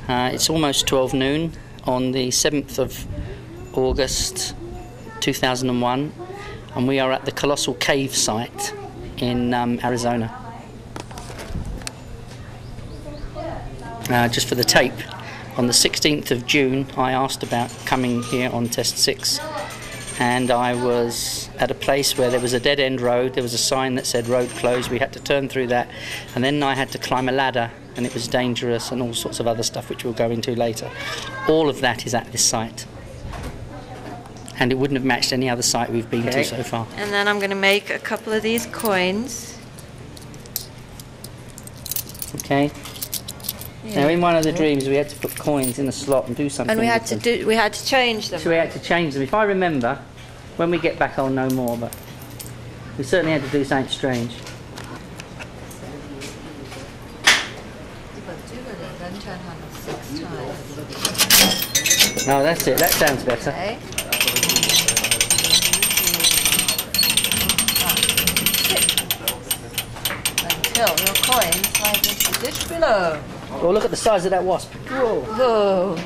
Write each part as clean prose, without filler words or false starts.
It's almost 12 noon on the 7th of August 2001, and we are at the Colossal Cave site in Arizona. Just for the tape, on the 16th of June I asked about coming here on test 6, and I was at a place where there was a dead end road. There was a sign that said road closed. We had to turn through that, and then I had to climb a ladder, and it was dangerous, and all sorts of other stuff which we'll go into later. All of that is at this site, and it wouldn't have matched any other site we've been to so far. And then I'm going to make a couple of these coins. Okay. Yeah. Now in one of the dreams we had to put coins in a slot and do something. And we had to change them. So we had to change them. If I remember, when we get back I'll know more, but we certainly had to do something strange. No, that's it. That sounds better. Okay. Until your coins slide into the ditch below. Oh, look at the size of that wasp. Whoa. Whoa.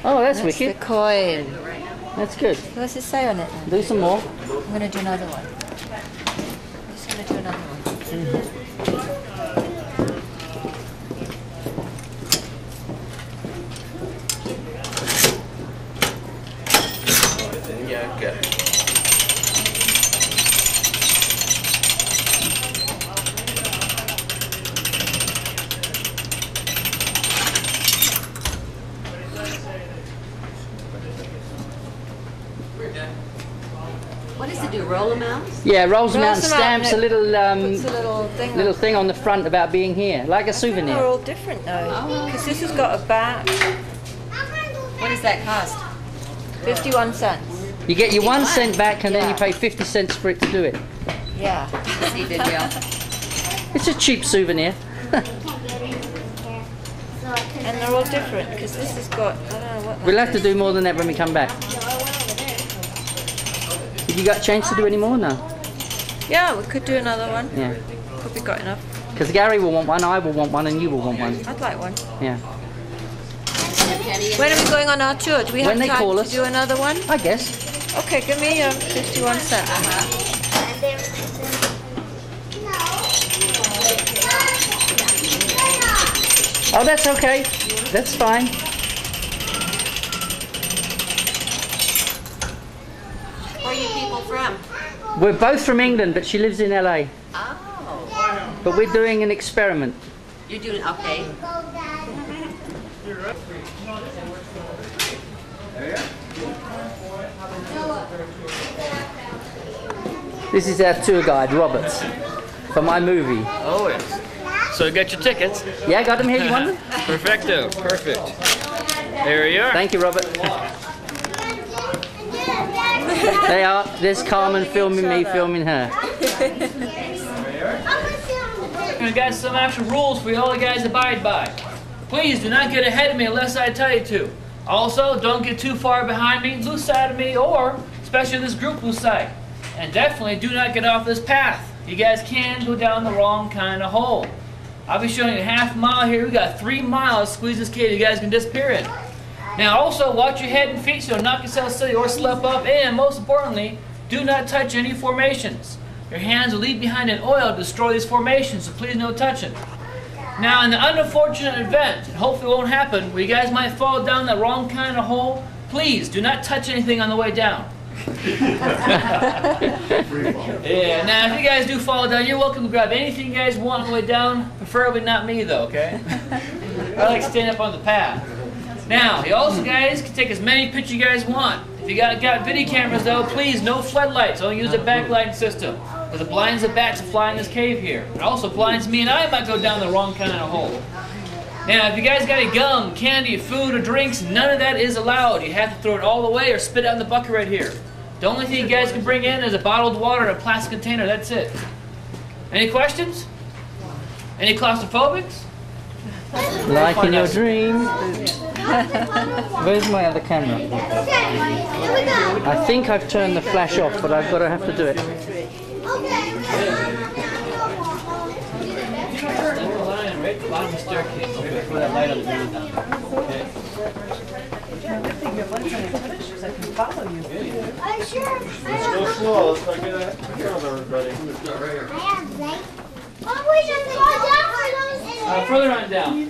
Oh, that's wicked. The coin. That's good. What's it say on it then? Do some more. I'm going to do another one. I'm just going to do another one. Yeah, good. What does it do? Roll them out? Yeah, rolls them out and stamps a little puts a little thing on the front about being here, like a souvenir. They're all different though, because this has got a back. What does that cost? 51 cents. You get your 1 cent back, and then you pay 50 cents for it to do it. Yeah. See, did well. It's a cheap souvenir. And they're all different, because this has got, I don't know what. We'll have to do more than that when we come back. Have you got a chance to do any more now? Yeah, we could do another one. Yeah. Probably got enough. Because Gary will want one, I will want one, and you will want one. I'd like one. Yeah. When are we going on our tour? Do we have time to do another one? I guess. Okay, give me 51 cents. Oh, that's okay. That's fine. Where are you people from? We're both from England, but she lives in LA. Oh. But we're doing an experiment. You're doing okay. This is our tour guide, Robert, for my movie. Oh, yes. So you got your tickets? Yeah, got them here. You want them? Perfecto. Perfect. There you are. Thank you, Robert. They are. There's Carmen filming me, filming her. We got some actual rules for you all the guys to abide by. Please do not get ahead of me unless I tell you to. Also, don't get too far behind me, lose sight of me, or especially this group lose sight. And definitely do not get off this path. You guys can go down the wrong kind of hole. I'll be showing you a half mile here. We got 3 miles to squeeze this cave you guys can disappear in. Now also watch your head and feet so you don't knock yourself silly or slip up, and most importantly, do not touch any formations. Your hands will leave behind an oil to destroy these formations, so please no touching. Now in the unfortunate event, and hopefully it won't happen, where you guys might fall down the wrong kind of hole, please do not touch anything on the way down. Yeah, now if you guys do fall down, you're welcome to grab anything you guys want on the way down, preferably not me though, okay? I like staying up on the path. Now, you also guys can take as many pictures you guys want. If you got video cameras though, please no floodlights, only use a backlighting system. Because it blinds the bats that fly in this cave here. It also blinds me and I might go down the wrong kind of hole. Now, if you guys got any gum, candy, food, or drinks, none of that is allowed. You have to throw it all away or spit it out in the bucket right here. The only thing you guys can bring in is a bottled water and a plastic container. That's it. Any questions? Any claustrophobics? Like in your dream. Where's my other camera? I think I've turned the flash off, but I've got to have to do it. Right at the bottom of the staircase. Okay, throw that light on the ground. Okay. Let's go slow. Let's not get ahead of everybody. Further on down.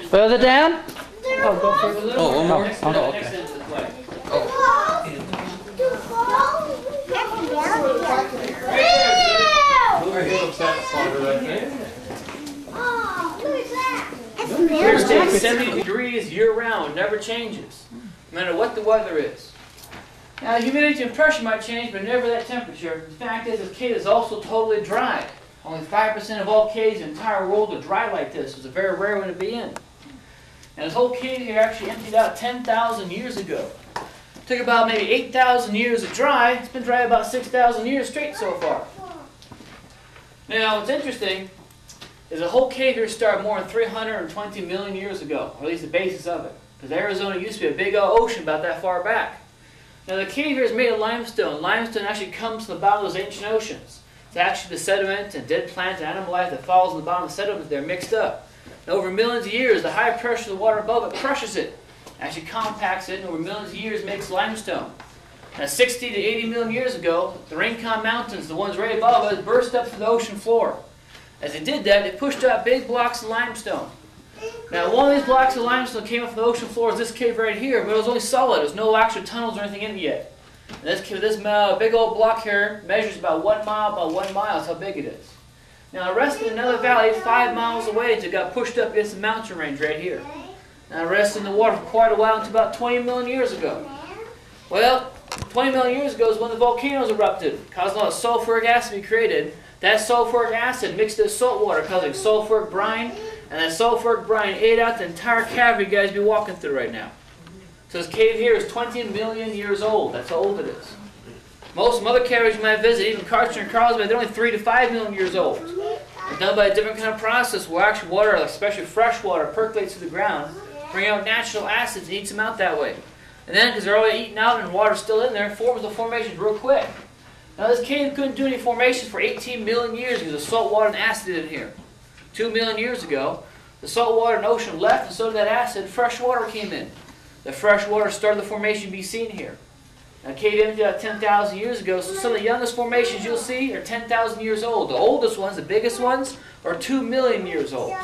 Further down? Oh, go further. A little. Oh, one more? Next, Oh, next okay. end of the play. Here stays 70 degrees year-round, never changes, no matter what the weather is. Now, humidity and pressure might change, but never that temperature. The fact is, this cave is also totally dry. Only 5% of all caves in the entire world are dry like this. It's a very rare one to be in. And this whole cave here actually emptied out 10,000 years ago. It took about maybe 8,000 years to dry. It's been dry about 6,000 years straight so far. Now, what's interesting is the whole cave here started more than 320 million years ago, or at least the basis of it. Because Arizona used to be a big ocean about that far back. Now, the cave here is made of limestone. Limestone actually comes from the bottom of those ancient oceans. It's actually the sediment and dead plant and animal life that falls in the bottom of the sediment. They're mixed up. And over millions of years, the high pressure of the water above it crushes it, actually compacts it, and over millions of years makes limestone. Now, 60 to 80 million years ago, the Rincon Mountains, the ones right above us, burst up to the ocean floor. As they did that, they pushed out big blocks of limestone. Now, one of these blocks of limestone came up from the ocean floor is this cave right here, but it was only solid. There was no actual tunnels or anything in it yet. And this big old block here measures about 1 mile by 1 mile. That's how big it is. Now, the rest in another valley 5 miles away until it got pushed up against the mountain range right here. Now, the rest in the water for quite a while until about 20 million years ago. Well, 20 million years ago is when the volcanoes erupted, causing a lot of sulfuric acid to be created. That sulfuric acid mixed with salt water, causing sulfuric brine, and that sulfuric brine ate out the entire cavity you guys be walking through right now. So this cave here is 20 million years old. That's how old it is. Most of other cavities you might visit, even Karcher and Carlsbad, they're only 3 to 5 million years old. They're done by a different kind of process where actual water, like especially fresh water, percolates through the ground, bring out natural acids and eats them out that way. And then, because they're already eaten out and water's still in there, forms the formations real quick. Now this cave couldn't do any formations for 18 million years because of salt water and acid in here. 2 million years ago, the salt water and ocean left, and so did that acid. Fresh water came in. The fresh water started the formation to be seen here. Now, the cave emptied out 10,000 years ago, so some of the youngest formations you'll see are 10,000 years old. The oldest ones, the biggest ones, are 2 million years old. Like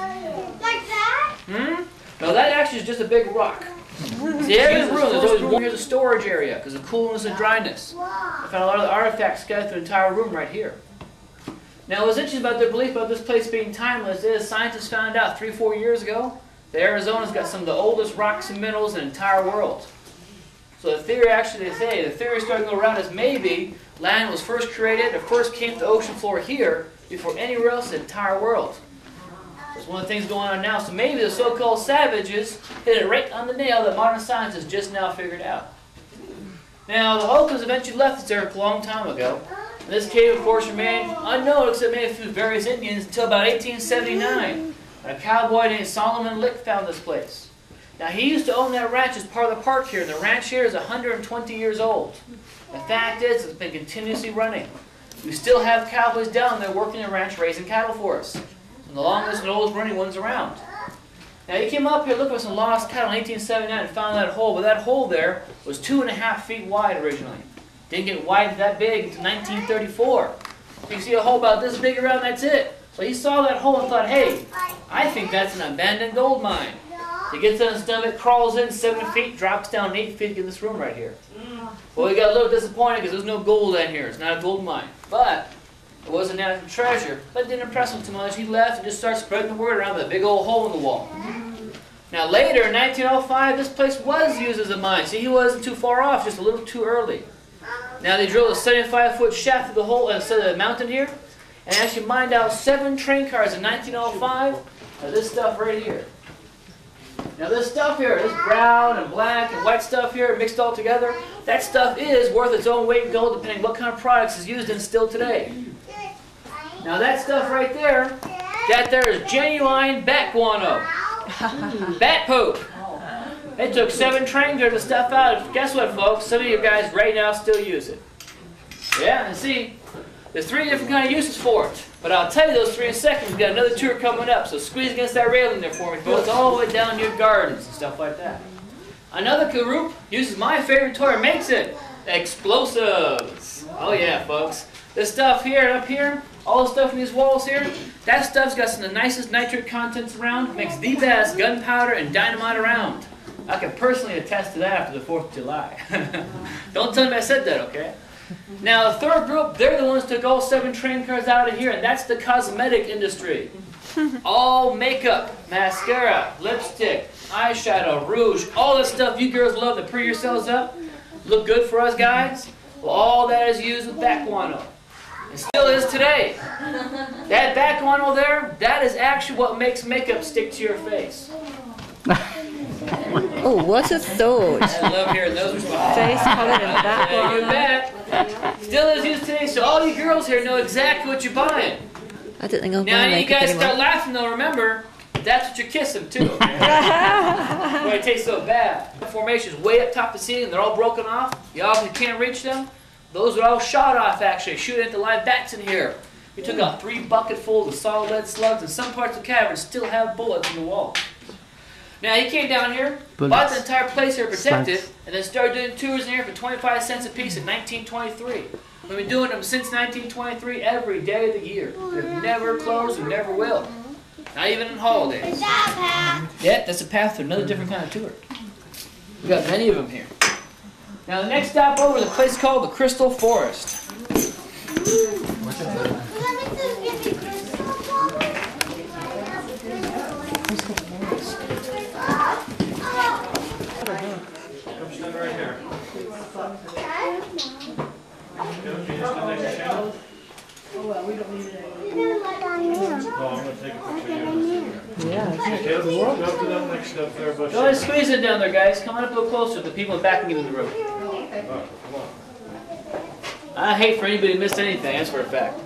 that? No, that actually is just a big rock. See, every room, there's always one here's a storage area because of coolness and dryness. I found a lot of the artifacts scattered through the entire room right here. Now, what's interesting about their belief about this place being timeless is scientists found out 3 or 4 years ago that Arizona's got some of the oldest rocks and minerals in the entire world. So the theory actually, the theory starting to go around is maybe land was first created or first came to the ocean floor here before anywhere else in the entire world. That's one of the things going on now. So maybe the so-called savages hit it right on the nail that modern science has just now figured out. Now, the Hokers eventually left this area a long time ago. And this cave, of course, remained unknown except maybe through various Indians until about 1879. A cowboy named Solomon Lick found this place. Now, he used to own that ranch as part of the park here, and the ranch here is 120 years old. The fact is, it's been continuously running. We still have cowboys down there working the ranch raising cattle for us. And the longest and oldest running ones around. Now, he came up here looking for some lost cattle in 1879 and found that hole, but that hole there was 2.5 feet wide originally. Didn't get wide that big until 1934. So you see a hole about this big around, that's it. So he saw that hole and thought, hey, I think that's an abandoned gold mine. He gets on his stomach, crawls in 7 feet, drops down 8 feet in this room right here. Well, he got a little disappointed because there's no gold in here. It's not a gold mine. But it was a natural treasure. But it didn't impress him too much. He left and just started spreading the word around with a big old hole in the wall. Now later, in 1905, this place was used as a mine. See, he wasn't too far off, just a little too early. Now they drilled a 75-foot shaft through the hole instead of the mountain here, and actually mined out 7 train cars in 1905 of this stuff right here. Now this stuff here, this brown and black and white stuff here mixed all together, that stuff is worth its own weight in gold depending what kind of products is used in still today. Now that stuff right there, that there is genuine bat guano. Bat poop. They took 7 trains of the stuff out. Guess what, folks? Some of you guys right now still use it. Yeah, and see, there's 3 different kind of uses for it. But I'll tell you those 3 in a second. We've got another tour coming up, so squeeze against that railing there for me, folks, all the way down your gardens and stuff like that. Another group uses my favorite toy, or makes it. Explosives. Oh yeah, folks. This stuff here and up here, all the stuff in these walls here, that stuff's got some of the nicest nitrate contents around, makes the best gunpowder and dynamite around. I can personally attest to that after the 4th of July. Don't tell me I said that, okay? Now the third group, they're the ones who took all 7 train cars out of here, and that's the cosmetic industry. All makeup, mascara, lipstick, eyeshadow, rouge, all the stuff you girls love to pretty yourselves up, look good for us guys. Well, all that is used with back guano. It still is today. That back guano there, that is actually what makes makeup stick to your face. Oh, what a thought. I love hearing those responses. Face covered in back Yeah, you guano. bet. Still is used today, so all you girls here know exactly what you're buying. I don't think I'll buy Now you makeup guys anymore. start laughing though, remember, that's what you're kissing too. Why it tastes so bad. The formation's way up top of the ceiling, they're all broken off. You obviously can't reach them. Those are all shot off actually, shooting at the live bats in here. We took out 3 bucketfuls of solid lead slugs, and some parts of the cavern still have bullets in the wall. Now he came down here, bought the entire place here protected, and then started doing tours in here for 25 cents a piece in 1923. We've been doing them since 1923 every day of the year. They've never closed and never will. Not even on holidays. Yeah, that's a path to another different kind of tour. We've got many of them here. Now the next stop over is a place called the Crystal Forest. Right here. No, I'm going to take a picture of you. Yeah. Okay, go up to that next step there, but Go ahead and squeeze it down there, guys. Come on up a little closer. The people backing into the room. come on. I hate for anybody to miss anything, that's for a fact.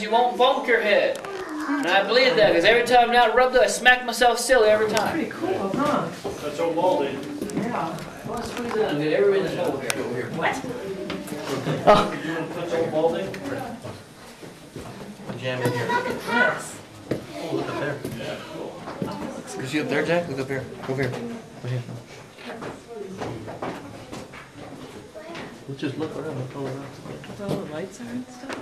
You won't bump your head. And I believe that, because every time now I rub that, I smack myself silly every time. Pretty cool, huh? That's so moldy. Yeah. Go ahead and squeeze it down and get everybody in the hole here. What? You want to put so moldy? Jam in here. Yes. Oh, look up there. You see up there, Jack? Look up here. Over here. Over here. Let's just look around. Look all around. With all the lights are and stuff.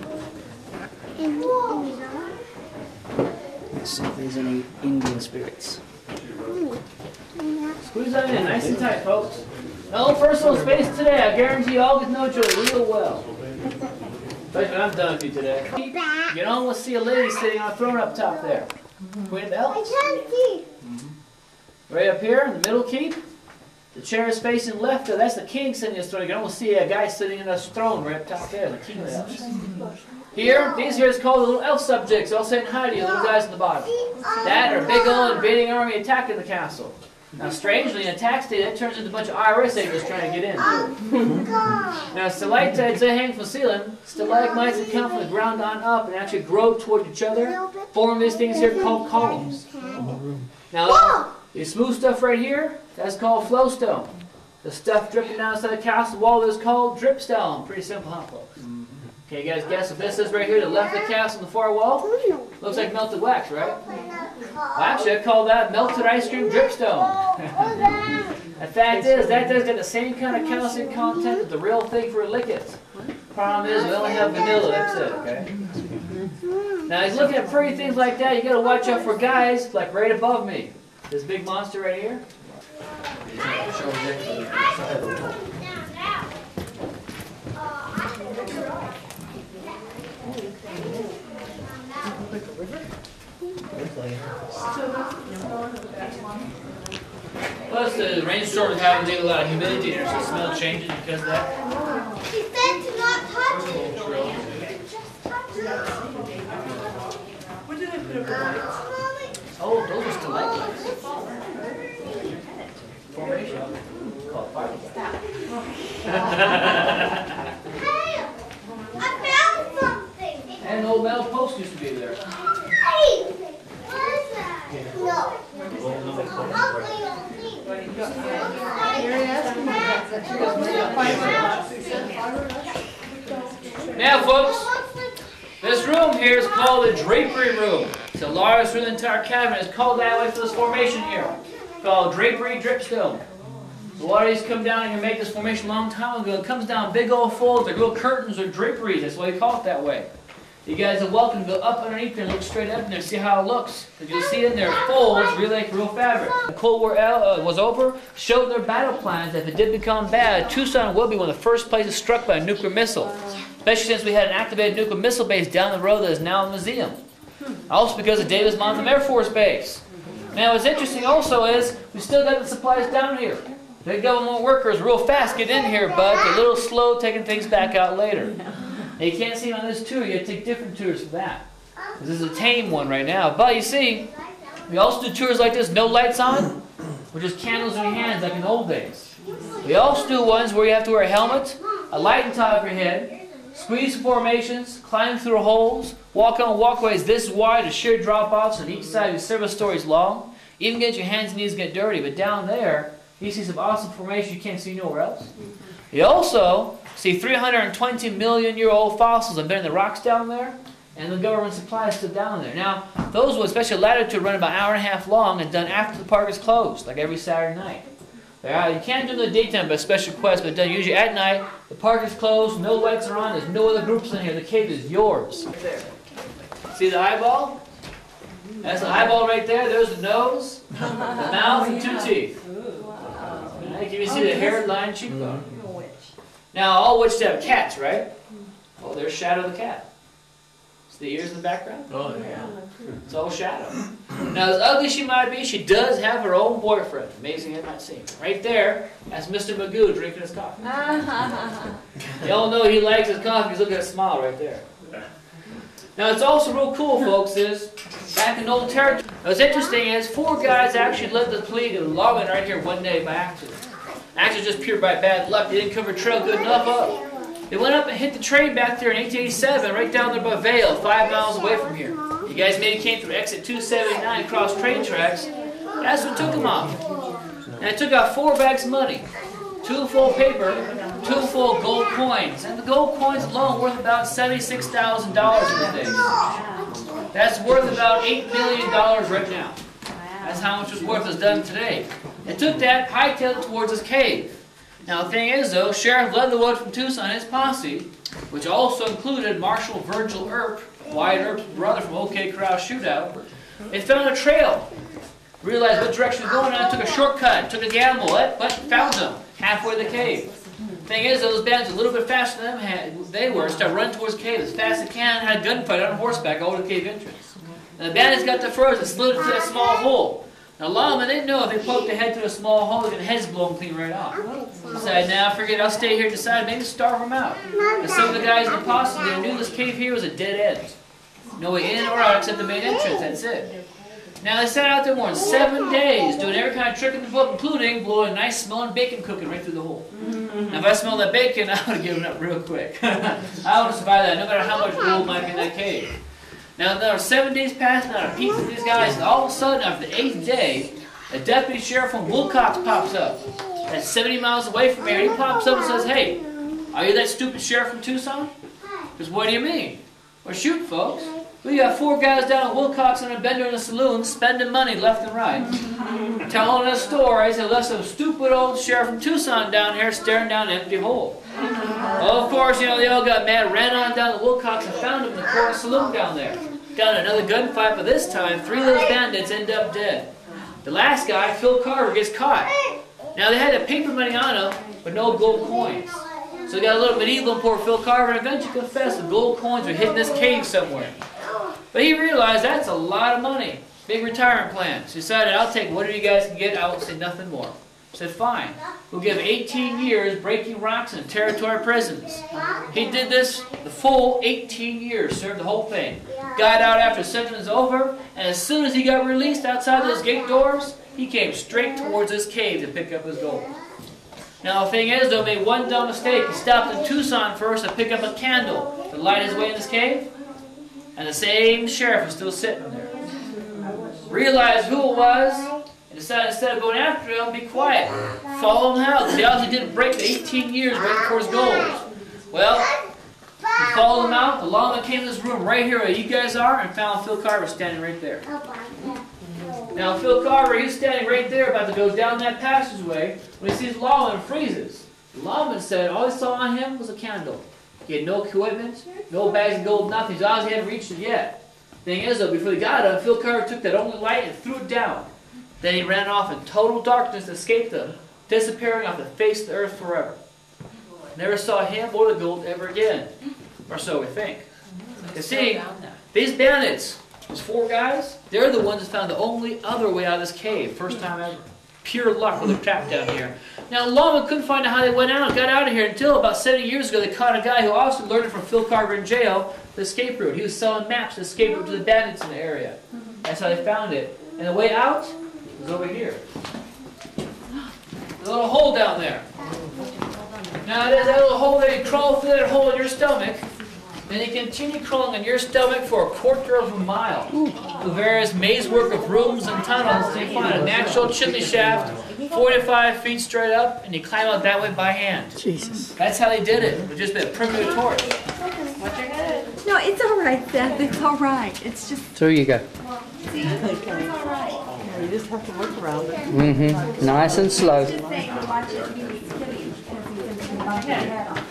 Let's see if there's any Indian spirits. Squeeze that in, nice and tight, folks. No personal space today. I guarantee you all get to know each other real well. Especially when I'm done with you today. You can almost see a lady sitting on a throne up top there. Queen of Elves. Right up here in the middle keep. The chair is facing left. That's the king sitting in his throne. You can almost see a guy sitting in a throne right up top there, the king of elves. Here, these here is called the little elf subjects. All saying hi to you, little guys in the bottom. That are big old invading army attacking the castle. Now, strangely, in a tax day, that turns into a bunch of IRS agents trying to get in. Now, stalactites, they hang from the ceiling. Stalagmites that come from the ground on up and actually grow toward each other, form these things here called columns. Now, the smooth stuff right here, that's called flowstone. The stuff dripping down inside the castle wall is called dripstone. Pretty simple, huh, folks? Okay, you guys guess what this is right here, the left of the castle on the far wall? Looks like melted wax, right? Well, actually, I call that melted ice cream dripstone. The fact is, that does get the same kind of calcium content as the real thing for liquids. Problem is, we only have vanilla, that's it, okay? Now, as you look at pretty things like that, you gotta watch out for guys like right above me. This big monster right here. Plus, the rainstorm is having a lot of humidity in there, so the smell changes because of that. He said to not touch it. Just touch it. Where did I put up the lights? Oh, those are stalactites. Formation. Called fire. Hey, I found something. And an old metal post used to be there. Hey, what is that? No. Ugly old thing. Now, folks, this room here is called the drapery room. It's the largest room in the entire cabin. It's called that way for this formation here. Called drapery dripstone. The water used to come down here and make this formation a long time ago. It comes down big old folds, like little curtains or draperies. That's why we call it that way. You guys are welcome to go up underneath there and look straight up in there, see how it looks. Because you'll see in there folds really like real fabric. The Cold War was over, showed their battle plans that if it did become bad, Tucson will be one of the first places struck by a nuclear missile. Especially since we had an activated nuclear missile base down the road that is now a museum. Also because of Davis-Monthan Air Force Base. Now what's interesting also is we still got the supplies down here. The government workers real fast get in here, but they're a little slow taking things back out later. Now, you can't see on this tour, you have to take different tours for that. This is a tame one right now. But you see, we also do tours like this, no lights on, with just candles in your hands like in the old days. We also do ones where you have to wear a helmet, a light on top of your head, squeeze formations, climb through holes, walk on walkways this wide with sheer drop-offs on each side of several stories long. Even get your hands and knees get dirty, but down there, you see some awesome formations you can't see nowhere else. You also see 320-million-year-old fossils embedded in the rocks down there, and the government supplies still down there. Now, those with special latitude run about an hour and a half long and done after the park is closed, like every Saturday night. You can't do them in the daytime by special request, but done usually at night. The park is closed, no lights are on, there's no other groups in here. The cave is yours. Right there. See the eyeball? That's the eyeball right there. There's the nose, the mouth, and 2 teeth. Right, you can see the hairline cheekbone. Now, all witches have cats, right? Oh, there's Shadow the cat. See the ears in the background? Oh, yeah. It's all Shadow. Now, as ugly as she might be, she does have her own boyfriend. Amazing it might seem. Right there, that's Mr. Magoo drinking his coffee. You all know he likes his coffee. Look at that smile right there. Now, it's also real cool, folks, is back in old territory. What's interesting is 4 guys actually led the fleet of logging right here one day by accident. Actually, just pure by bad luck. They didn't cover trail good enough up. They went up and hit the train back there in 1887, right down there by Vail, 5 miles away from here. You guys maybe came through exit 279, across train tracks. That's what took them off. And it took out 4 bags of money, 2 full paper, 2 full gold coins. And the gold coins alone worth about $76,000 in the days. That's worth about $8 million right now. That's how much was worth is done today. It took that, hightailed it towards this cave. Now the thing is though, Sheriff Leatherwood from Tucson and his posse, which also included Marshal Virgil Earp, Wyatt Earp's brother from OK Corral Shootout, they found a trail. Realized what direction was going on, took a shortcut, took a gamble, but found them halfway to the cave. Thing is, those bands a little bit faster than they were, started running towards the cave as fast as they can, had a gunfight on horseback over the cave entrance. And the bandits got the furs and slid into that small hole. Now, lawmen didn't know if they poked their head through a small hole, their heads blown clean right off. They decided, nah, forget it, I'll stay here and decide maybe starve them out. And some of the guys in the posse, they knew this cave here was a dead end. No way in or out except the main entrance, that's it. Now, they sat out there more than 7 days, doing every kind of trick in the book, including blowing nice smelling bacon cooking right through the hole. Now, if I smelled that bacon, I would have given up real quick. I would have survived that, no matter how much gold might be in that cave. Now, there were 7 days passed, not a peep from these guys, and all of a sudden, after the 8th day, a deputy sheriff from Wilcox pops up. That's 70 miles away from here, and he pops up and says, hey, are you that stupid sheriff from Tucson? Because what do you mean? Well, shoot, folks. We got 4 guys down at Wilcox on a bender in a saloon, spending money left and right. Telling us stories and left some stupid old sheriff from Tucson down here staring down an empty hole. Well, of course, you know, they all got mad, ran on down to Wilcox and found him in the corner saloon down there. Got another gunfight, but this time 3 of those bandits end up dead. The last guy, Phil Carver, gets caught. Now, they had the paper money on him, but no gold coins. So they got a little medieval and poor Phil Carver, and eventually confessed the gold coins were hidden in this cave somewhere. But he realized that's a lot of money. Big retirement plan. So he decided, I'll take whatever you guys can get, I won't say nothing more. He said, fine. We'll give 18 years breaking rocks in territory prisons. He did this the full 18 years, served the whole thing. Got out after the sentence was over, and as soon as he got released outside those gate doors, he came straight towards this cave to pick up his gold. Now the thing is, though, he made one dumb mistake. He stopped in Tucson first to pick up a candle to light his way in this cave. And the same sheriff was still sitting there. Realized who it was, and decided instead of going after him, be quiet. Follow him out, because he obviously didn't break the 18 years right before his goals. Well, he followed him out. The lawman came to this room right here where you guys are and found Phil Carver standing right there. Now Phil Carver, he's standing right there about to go down that passageway when he sees Lawman and freezes. Lawman said all he saw on him was a candle. He had no equipment, no bags of gold, nothing. He obviously hadn't reached it yet. Thing is though, before he got it, Phil Carver took that only light and threw it down. Then he ran off in total darkness and escaped them, disappearing off the face of the earth forever. Never saw him or the gold ever again. Or so we think. You see, these bandits, those 4 guys, they're the ones that found the only other way out of this cave. First time ever. Pure luck with a trap down here. Now, Lawman couldn't find out how they got out of here until about 70 years ago they caught a guy who also learned it from Phil Carver in jail, the escape route. He was selling maps, the escape route to the bandits in the area. That's how they found it. And the way out was over here. There's a little hole down there. Now, there's that little hole there. You crawl through that hole in your stomach. Then you continue crawling on your stomach for a quarter of a mile. Through various mazework of rooms and tunnels until you find a natural chimney shaft, 45 feet straight up, and you climb out that way by hand. Jesus. That's how they did it. With just a primitive torch. No, it's all right, Seth. It's all right. It's just. Through you go. See, it's all right. You just have to work around it. Mm-hmm. Nice and slow. Just saying to watch it. He needs killing because he's going to be bump your head off.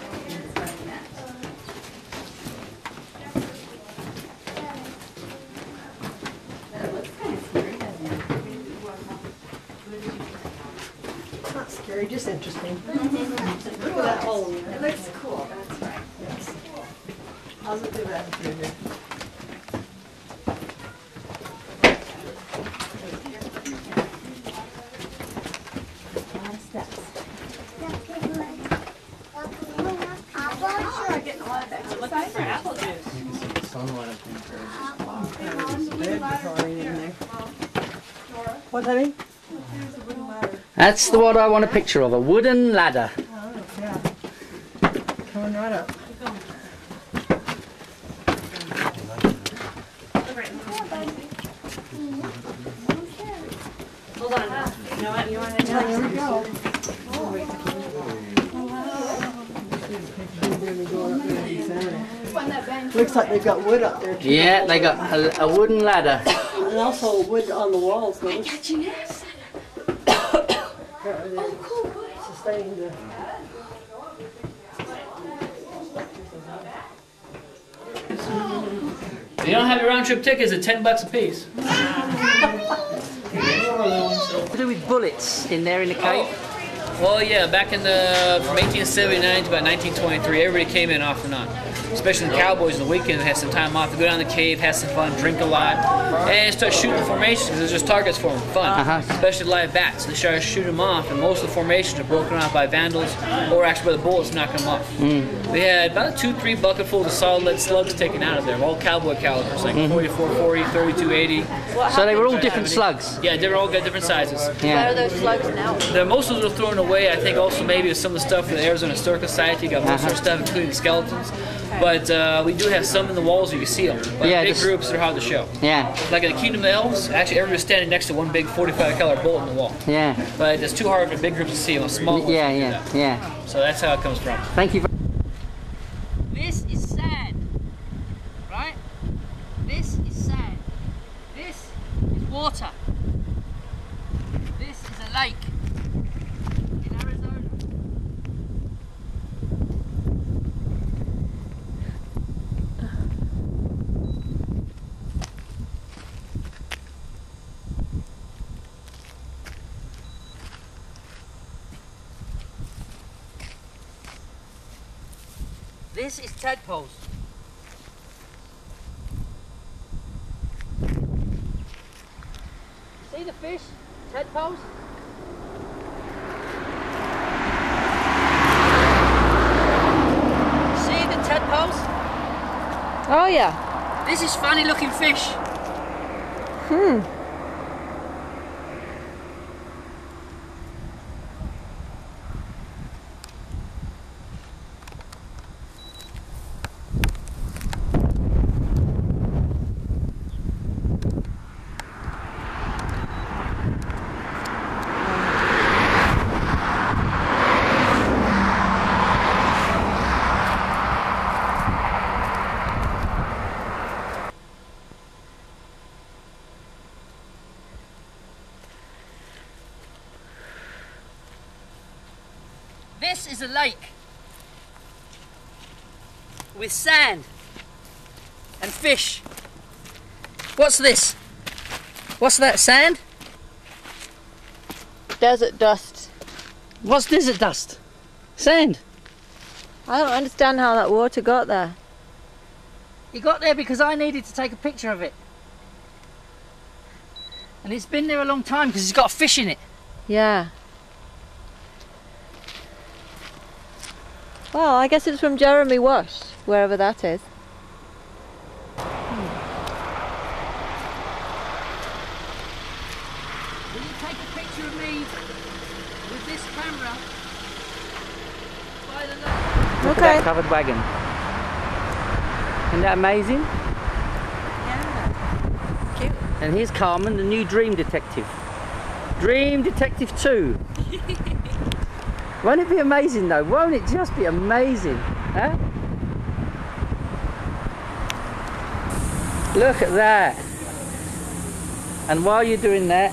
It's not scary, just interesting. Look at that hole. It looks cool. That's right. Yes. How's it do that through here? What, honey? That's what I want a picture of, a wooden ladder. Oh, yeah. Coming right up. Hold on. You know what? You want to Yeah, there we go. Looks like they've got wood up there too. Yeah, they got a wooden ladder. And also wood on the walls. I got you next. Oh, cool. Sustaining the. If you don't have your round trip tickets, it's $10 a piece. To do with bullets in there in the cave. Well, yeah, back in the from 1879 to about 1923, everybody came in off and on. Especially the cowboys on the weekend, had some time off to go down the cave, have some fun, drink a lot, and start shooting formations because there's just targets for them, fun. Especially live bats. They started shooting them off, and most of the formations are broken off by vandals or actually by the bullets knocking them off. They had about 2-3 bucketfuls of solid lead slugs taken out of there, all cowboy calibers, like 44-40, 32-80. So they were all different slugs. Yeah, they all got different sizes. Yeah. What are those slugs now? Most of those are thrown away. I think also maybe with some of the stuff from the Arizona Historical Society, got most of their stuff, including skeletons. But we do have some in the walls, you can see them. But Yeah, big just- groups, they're hard to show. Yeah, Like in the Kingdom of the Elves, actually everybody's standing next to one big 45 caliber bullet in the wall. yeah. But it's too hard for big groups to see them. Small ones Yeah, can do yeah, that. yeah. So that's how it comes from. Thank you. This is sand, right? This is sand. This is water. This is a lake in Arizona. This is tadpoles. See the fish? Tadpoles? See the tadpoles? Oh, yeah. This is funny looking fish. This is a lake with sand and fish. What's this? What's that, sand? Desert dust. What's desert dust? Sand. I don't understand how that water got there. It got there because I needed to take a picture of it. And it's been there a long time because it's got a fish in it. Yeah. Well, I guess it's from Jeremy Wash, wherever that is. Will you take a picture of me with this camera by the lake? Look at that covered wagon. Isn't that amazing? Yeah. Cute. And here's Carmen, the new Dream Detective. Dream Detective 2. Won't it be amazing though? Won't it just be amazing? Huh? Look at that. And while you're doing that,